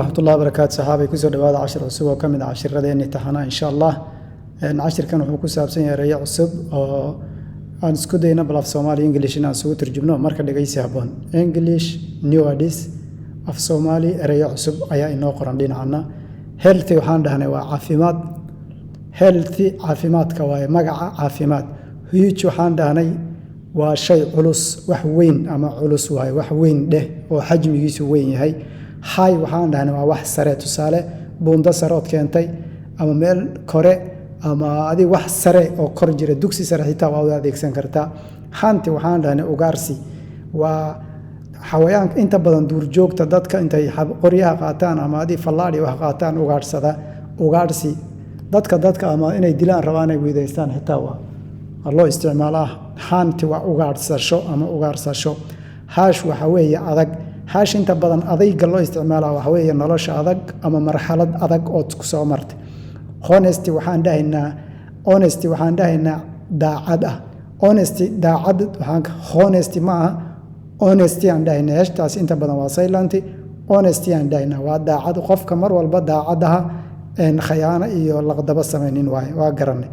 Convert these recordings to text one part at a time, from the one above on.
ورحمة الله وبركاته صحابي كسر دواد عشر عصب وكمل عشر ردين امتحانا إن شاء الله عشر كانوا حكوا سابسين يا ريع عصب أن سكودينا بلاف سومالي إنجليش إن سووا ترجمنا مركز لقيسي هبون إنجليش نيو أديس أف سومالي ريع عصب أيا إنه قرن دين عنا healthy وحان دهنا وعافيمات healthy عافيمات كواي مجا عافيمات هيج وحان دهنا وشيء علوس وحوين أما علوس وهاي وحوين ده وحجم يسوين هاي هاي وحان دهنا وواح سريع تسالة بوندا سرات كأنتي أما ميل كره أما هذه واح سريع أو كرجرة دوكسي سريع هتا وهذا ديك سنكرتا هانتي وحان دهنا أوغارسي وحويان أنت بدن دور جوك تدتك أنت قريها قاتان أما هذه فلاري وحقاتان أوغارسدا أوغارسي dadka ama inay dilaan rabaan ay weedaystaan xitaa waa الله استعماله هانتي وأوغارسشو أما أوغارسشو هاش وحويه أذق هاش أنت بدن أذيق الله استعماله وحويه نلاش أذق أما مرحلة أذق أو تكسو مرت honesty وحان ده إنه honesty وحان ده إنه داعدة honesty داعد وحان honesty معها honesty عنده إنه إيش تاس أنت بدن واصيلانتي honesty عنده إنه وداعد وقف كمر والبدا عدها إن خيانة إيو لقدبة سمينين واقرني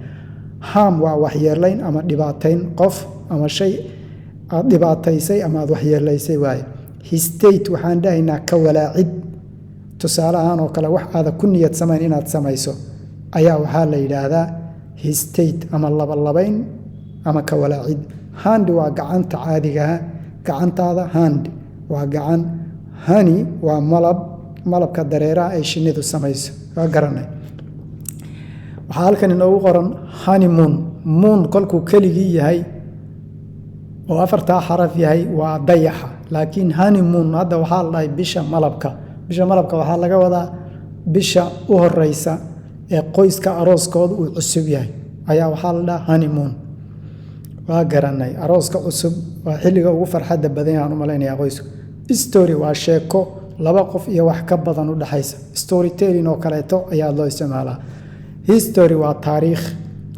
هام وحيالين أما دباتين قف أما شيء دباتيسي أما وحياليسي واي هستيت وحان داينا كولاعد تسالهان وكلا وح هذا كنية سمين إنها تسميسو أيا وحال ليلة هذا هستيت أما اللبين أما كولاعد هاند واقعان تعاديها قعنت هذا هاند واقعان هاني وملب كالدريرة أي شنيدو سميسو واقرني waxaa halkan inoogu qoran honeymoon moon kolkuu keligii yahay oo afartaa xaraf yahay waa dayaxa laakiin honeymoon hadda waxaa la dhahay bisha malabka waxaa laga wadaa bisha u horeysa ee qoyska arooskooda uu cusub yahay ayaa waxaa la dhahaa honeymoon waa garanay arooska cusub waa xilliga ugu farxadda badan yahay aan u malaynayaa qoysku story waa sheeko laba qof iyo wax ka badan u dhaxaysa storytelling oo kaleeto ayaa loo isticmaalaa history waa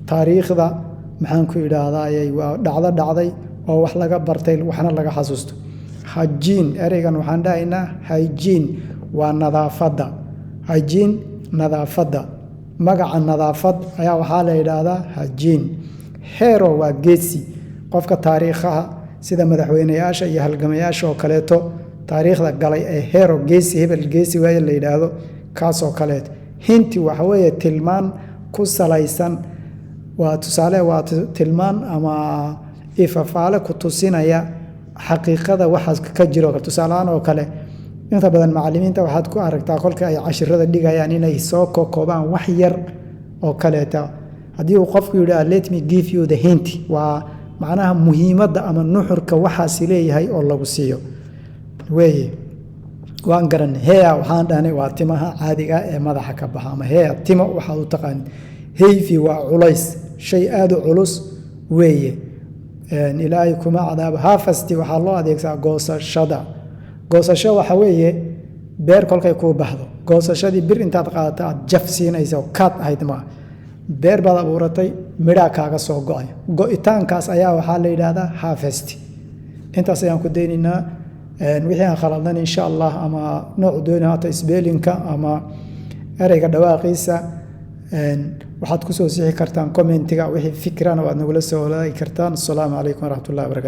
taariikhda maxaan ku idhaahdaa waa dhacday oo wax laga bartay waxna laga xasuusto hygiene ereygan waxaan dhahaynaa hygiene waa nadaafadda magaca nadaafad ayaa waxaa la yidhaahdaa hygiene hero waa geesi qofka taariikhaha sida madaxweynayaasha iyo halgamayaasha oo kaleeto taariikhda galay ee hero geesi hebel geesi waaye la yidhaahdo kaasoo kaleeto hinti waxa weeye tilmaan ku salaysan waa tusaale waa tilmaan ama ifafaale ku tusinaya xaqiiqada waxa ka jiro tusaalahan oo kale inta badan macallimiinta waxaad ku aragtaa kolka ay cashirada dhigayaan inay soo koobaan wax yar oo kaleeta hadii uu qofku yiraahdo let me give you the hint waa macnaha muhiimadda ama nuxurka waxaas leeyahay oo lagu siiyo weeye waan garanay heya waxaan dhahnay waa timaha caadiga ee madaxa ka baxa ama heya timo waxa uu taqaan heefi waa culays shay aad u culus weeye ilaahay kuma cadaab haafasti waxa loo adeegsadaa goosasho waxa weeye beer kolkay ku baxdo goosashadii bir intaad qaadato aad jaf siinayso kaad ahayd ma beer baad abuuratay midha kaaga soo go'ay go'itaankaas ayaa waxa la yiraahdaa haafasti intaas ayaan ku deyninaa wixii aan khaladnan insha Allah ama nooc doonaa ta isbeelinka ama ereyga dhawaaqiisa waxaad ku soo sixi kartaan commentiga wixii fikrana waad nagula soo wadaagi kartaan. Assalamu alaykum wa rahmatullahi wa barakatuh.